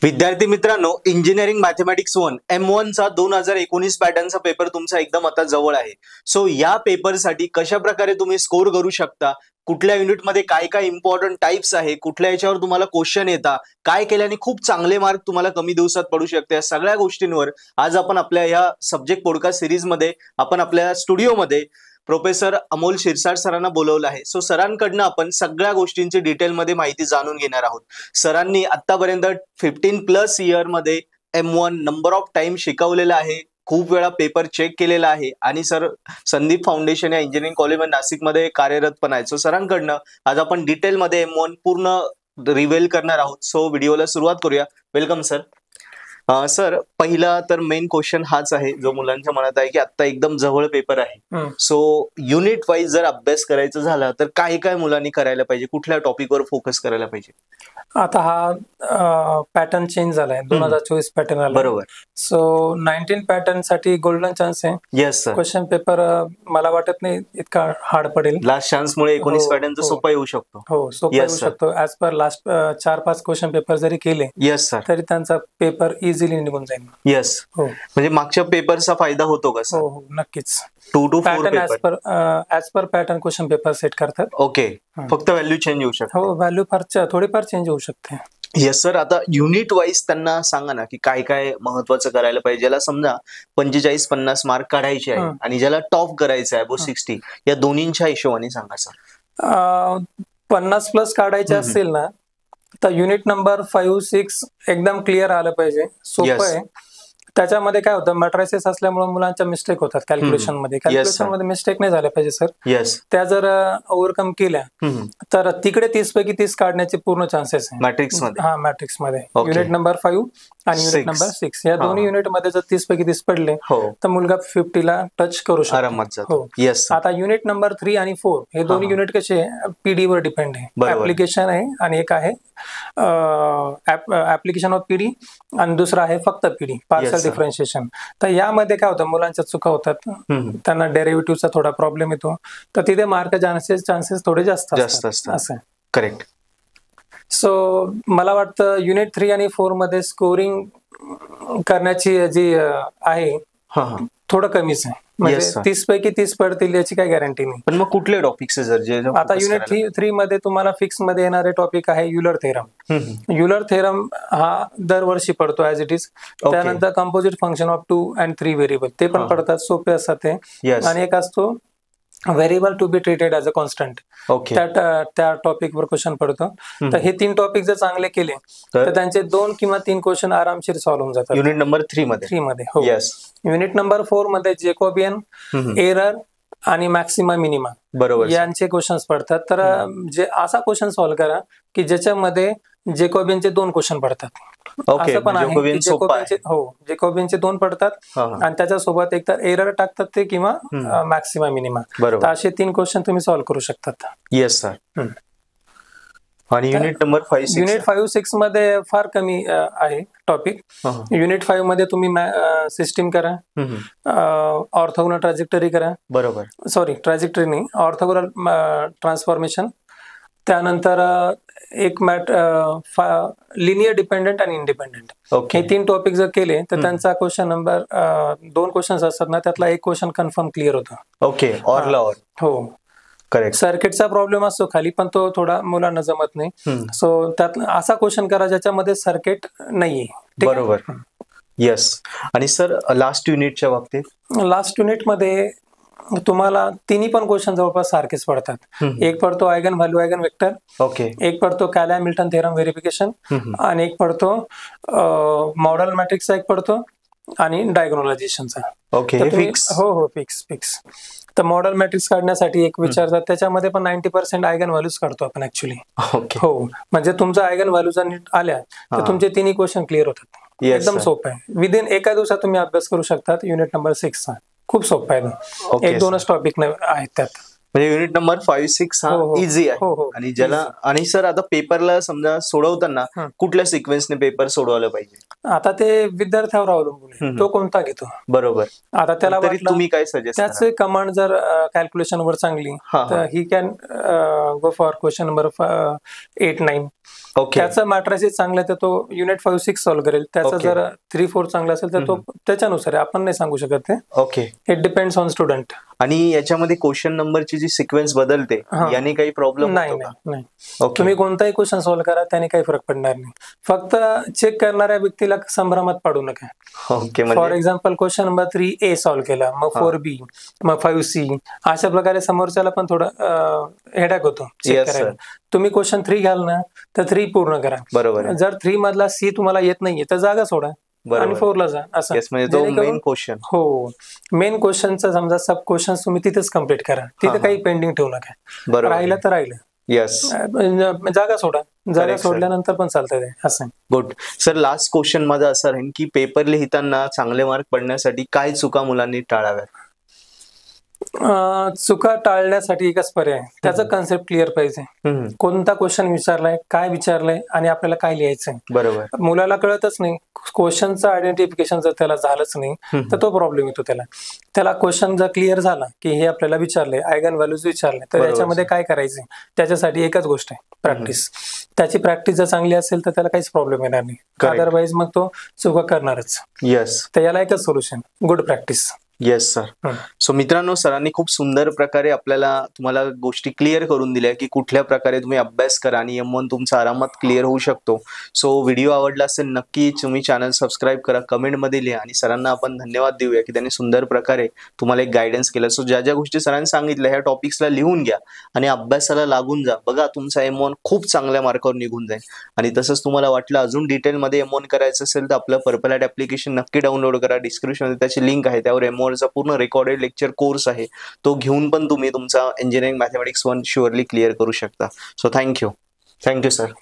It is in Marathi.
विद्यार्थी मित्रांनो, इंजिनिअरिंग मॅथमॅटिक्स 1 M1 चा 2019 पॅटर्नचा पेपर तुमचा एकदम आता जवळ आहे. सो या पेपरसाठी कशा प्रकारे तुम्ही स्कोर करू शकता, कुठल्या युनिटमध्ये काय काय इम्पॉर्टंट टाइप्स आहे, कुठल्या याच्यावर तुम्हाला क्वेश्चन येतात, काय केल्याने खूप चांगले मार्क तुम्हाला कमी दिवसात पडू शकते, या सगळ्या गोष्टींवर आज आपण आपल्या या सब्जेक्ट पॉडकास्ट सिरीजमध्ये आपण आपल्या स्टुडिओमध्ये प्रोफेसर अमोल शिरसाट सरांना बोलवलं आहे. सो सरांकडनं आपण सगळ्या गोष्टींची डिटेलमध्ये माहिती जाणून घेणार आहोत. सरांनी आतापर्यंत 15+ इयरमध्ये M1 नंबर ऑफ टाइम शिकवलेला आहे, खूप वेळा पेपर चेक केलेला आहे आणि सर संदीप फाउंडेशन या इंजिनिअरिंग कॉलेज नाशिकमध्ये कार्यरत पण आहेत. सो सरांकडनं आज आपण डिटेलमध्ये M1 पूर्ण रिव्हील करणार आहोत. सो व्हिडिओला सुरुवात करूया. Welcome sir. सर, पहिला तर मेन क्वेश्चन हाच आहे जो मुलांच्या मनात आहे की आता एकदम जवळ पेपर आहे. सो युनिट वाईज जर अभ्यास करायचा झाला तर काय काय मुलांनी करायला पाहिजे, कुठल्या टॉपिकवर फोकस करायला पाहिजे? आता हा पॅटर्न चेंज झालाय, 2024 पॅटर्न आला. बरोबर. सो 19 पॅटर्न साठी गोल्डन चान्स आहे. Yes sir. क्वेश्चन पेपर मला वाटत नाही इतका हार्ड पडेल. लास्ट चान्स मुळे 19 पॅटर्नचा सोपा येऊ शकतो. हो, सोपा येऊ शकतो. As per last 4-5 question paper जरी केले येस सर तरी त्यांचा पेपर इझिली निघून जाईल. येस. हो, म्हणजे मागच्या पेपरचा फायदा होतो का सर? हो, नक्कीच. 2 to 4 pattern as per pattern question paper set करतात. ओके, फक्त व्हॅल्यू चेंज होऊ शकते. हो, व्हॅल्यू फार थोडीफार चेंज होऊ शकते. Yes sir. आता युनिट वाईज त्यांना सांगा ना की काय काय महत्वाचं करायला पाहिजे. ज्याला समजा 45-50 मार्क काढायचे आहे आणि ज्याला टॉप करायचं आहे अबोव 60, या दोन्हींच्या हिशोबाने सांगा सर. 50+ काढायचे असेल ना तर युनिट नंबर 5-6 एकदम क्लिअर आलं पाहिजे. सोपं आहे. त्याच्यामध्ये काय होतं, मॅट्रायसिस असल्यामुळे मुलांच्या मिस्टेक होतात कॅल्क्युलेशन मध्ये मिस्टेक नाही झाल्या पाहिजे सर. त्या जर ओव्हरकम केल्या तर तिकडे 30 पैकी 30 काढण्याचे पूर्ण चान्सेस आहे मॅट्रिक्स मध्ये. युनिट नंबर 5 आणि युनिट नंबर 6 या दोन्ही युनिट मध्ये जर 30 पैकी 30 पडले तर मुलगा 50ला टच करू शकतो. आता युनिट नंबर 3 आणि 4 हे दोन्ही युनिट कसे पीडी वर डिपेंड आहे. ऍप्लिकेशन आहे आणि एक आहे ऍप्लिकेशन ऑफ पीडी आणि दुसरा आहे फक्त पीडी, पार्शल डिफरन्शिएशन. तर यामध्ये काय होतं, मुलांच्या चुका होतात, त्यांना डेरिव्हेटिव्हचा थोडा प्रॉब्लेम येतो, तर तिथे मार्क चान्सेस थोडे जास्त असतात. असं करेक्ट. सो मला वाटतं युनिट 3 आणि 4 मध्ये स्कोरिंग करण्याची जी आहे थोडं कमीच आहे. म्हणजे 30 पैकी 30 पडतील याची काही गॅरंटी नाही. पण मग कुठले टॉपिक्स आता युनिट 3 मध्ये तुम्हाला फिक्स मध्ये येणारे टॉपिक आहे युलर थेरम. युलर थेरम हा दरवर्षी पडतो ऍज इट इज. त्यानंतर composite function of 2 and 3 variable ते पण पडतात, सोपे असतात ते. आणि एक असतो variable to be treated as a constant. त्या टॉपिक वर क्वेश्चन पडतो. तर हे 3 टॉपिक जर चांगले केले तर त्यांचे 2 किंवा 3 क्वेश्चन आरामशीर सॉल्व्ह होऊन जातात युनिट नंबर 3 मध्ये. हो. युनिट नंबर 4 मध्ये जेकोबियन, एरर आणि मॅक्सिमा मिनिमा यांचे क्वेश्चन्स पडतात. तर जे असा क्वेश्चन सॉल्व्ह करा की ज्याच्यामध्ये जेकोबियनचे 2 क्वेश्चन पडतात. असं पण आहे जेकोबियनचे 2 पडतात आणि त्याच्यासोबत एक तर एरर टाकतात ते किंवा मॅक्सिमा मिनिमा. तर असे 3 क्वेश्चन तुम्ही सॉल्व्ह करू शकतात. Yes sir. आणि युनिट नंबर 5-6 युनिट 5-6 मध्ये फार कमी आहे टॉपिक. युनिट 5 मध्ये तुम्ही सिस्टीम करा, ऑर्थोगोनल ट्रॅजेक्टरी करा. बरोबर. सॉरी, ट्रॅजेक्टरी नाही, ऑर्थोगोनल ट्रान्सफॉर्मेशन. त्यानंतर एक लिनियर डिपेंडंट आणि इंडिपेंडंट, हे 3 टॉपिक जर केले तर त्यांचा क्वेश्चन नंबर 2 क्वेश्चन्स असतात ना, त्यातला एक क्वेश्चन कन्फर्म क्लिअर होतो. ओके. हो, करेक्ट. सर्किटचा प्रॉब्लेम असतो खाली, पण तो थोडा मुलांना जमत नाही. सो त्यात असा क्वेश्चन करा ज्याच्यामध्ये सर्किट नाहीये. बरोबर. येस. आणि सर लास्ट युनिटच्या बाबतीत, लास्ट युनिट मध्ये तुम्हाला 3 पण क्वेश्चन जवळपास सारखेच पडतात. एक पडतो आयगन व्हॅल्यू आयगन वेक्टर, एक पडतो कॅला-मिल्टन थेरम व्हेरिफिकेशन, आणि एक पडतो मॉडेल मॅट्रिक्सचा एक पडतो आणि डायगोनलायझेशनचा. हो, फिक्स. तर मॉडेल मॅट्रिक्स काढण्यासाठी एक विचारतात, त्याच्यामध्ये पण 90% आयगन व्हॅल्यूज काढतो आपण ऍक्च्युली. हो, म्हणजे तुमचा आयगन व्हॅल्यू जर नीट आल्या तर तुमचे 3 क्वेश्चन क्लिअर होतात. एकदम सोपं आहे. विदिन एका दिवसात तुम्ही अभ्यास करू शकतात. युनिट नंबर 6 खूप सोपं आहे. 1-2च टॉपिक आहेत त्यात. म्हणजे युनिट नंबर 5-6 हा इझी आहे. आणि ज्याला आणि सर आता पेपरला समजा सोडवताना कुठल्या सिक्वेन्सने पेपर सोडवायला पाहिजे? आता ते विद्यार्थ्यावर अवलंबून आहे, तो कोणता घेतो. बरोबर. आता त्याला तुम्ही काय सजेस्ट त्याचे कमांड जर कॅल्क्युलेशन वर चांगली तर he can go for question number 8-9. त्याचं मॅट्रिसेस चांगलं तर तो युनिट 5-6 सॉल्व्ह करेल. त्याचं जर 3-4 चांगला असेल तर तो त्याच्यानुसार आपण नाही सांगू शकत ते. Okay. It depends on student. आणि याच्यामध्ये क्वेश्चन नंबरची जी सिक्वेन्स बदलते याने काही प्रॉब्लेम नाही. तुम्ही कोणताही क्वेश्चन सॉल्व्ह करा त्याने काही फरक पडणार नाही. फक्त चेक करणाऱ्या व्यक्तीला संभ्रमात पाडू नका. For example question number 3A solve केला, मग 4B, मग 5C, अशा प्रकारे समोरच्याला पण थोडं हेडॅक होतो चेक करायला. तुम्ही क्वेश्चन 3 घ्याल ना तर 3 पूर्ण करा. बरोबर. जर 3 मधला C तुम्हाला येत नाहीये तर जागा सोडा आणि 4 ला जा. असं मेन क्वेश्चन. हो, मेन क्वेश्चनचा समजा सब क्वेश्चन तुम्ही तिथेच कम्प्लीट करा. तिथे काही पेंडिंग ठेवू नका. राहिलं तर राहिलं. जागा सोडा. जागा सोडल्यानंतर पण चालतंय ते. असं. गुड. सर, लास्ट क्वेश्चन माझा असा राहील की पेपर लिहिताना चांगले मार्क पडण्यासाठी काय चुका मुलांनी टाळाव्यात? चुका टाळण्यासाठी एकच पर्याय, त्याचा कन्सेप्ट क्लिअर पाहिजे. कोणता क्वेश्चन विचारलाय, काय विचारलंय आणि आपल्याला काय लिहायचंय. बरोबर. मुलाला कळतच नाही. क्वेश्चनचं आयडेंटिफिकेशन जर त्याला झालंच नाही तर तो प्रॉब्लेम येतो त्याला क्वेश्चन जर क्लिअर झाला की हे आपल्याला विचारलंय, आयगन व्हॅल्यूज विचारले, तर याच्यामध्ये काय करायचं त्याच्यासाठी एकच गोष्ट आहे, प्रॅक्टिस. त्याची प्रॅक्टिस जर चांगली असेल तर त्याला काहीच प्रॉब्लेम येणार नाही. अदरवाईज मग तो चुका करणारच. तर याला एकच solution, good practice. Yes sir. So मित्रांनो, सरांनी खूप सुंदर प्रकारे तुम्हाला गोष्टी क्लिअर करून दिल्या की कुठल्या प्रकारे तुम्ही अभ्यास करा आणि M1 तुमचा आरामात क्लिअर होऊ शकतो. सो व्हिडिओ आवडला असेल नक्की तुम्ही चॅनल सबस्क्राईब करा, कमेंटमध्ये लिहा आणि सरांना आपण धन्यवाद देऊया की त्यांनी सुंदर प्रकारे तुम्हाला एक गायडन्स केलं. सो ज्या ज्या गोष्टी सरांनी सांगितल्या ह्या टॉपिक्सला लिहून घ्या आणि अभ्यासाला लागून जा. बघा, तुमचा M1 खूप चांगल्या मार्कावर निघून जाईल. आणि तसंच तुम्हाला वाटलं अजून डिटेलमध्ये M1 करायचं असेल तर आपलं पर्पल ॲट ॲप्लिकेशन नक्की डाउनलोड करा. डिस्क्रिप्शनमध्ये त्याची लिंक आहे, त्यावर M1 पूर्ण रेकॉर्डेड लेक्चर कोर्स आहे, तो घेऊन पण तुम्ही तुमचा इंजिनिअरिंग मॅथमॅटिक्स 1 शुअरली क्लिअर करू शकता. So thank you sir.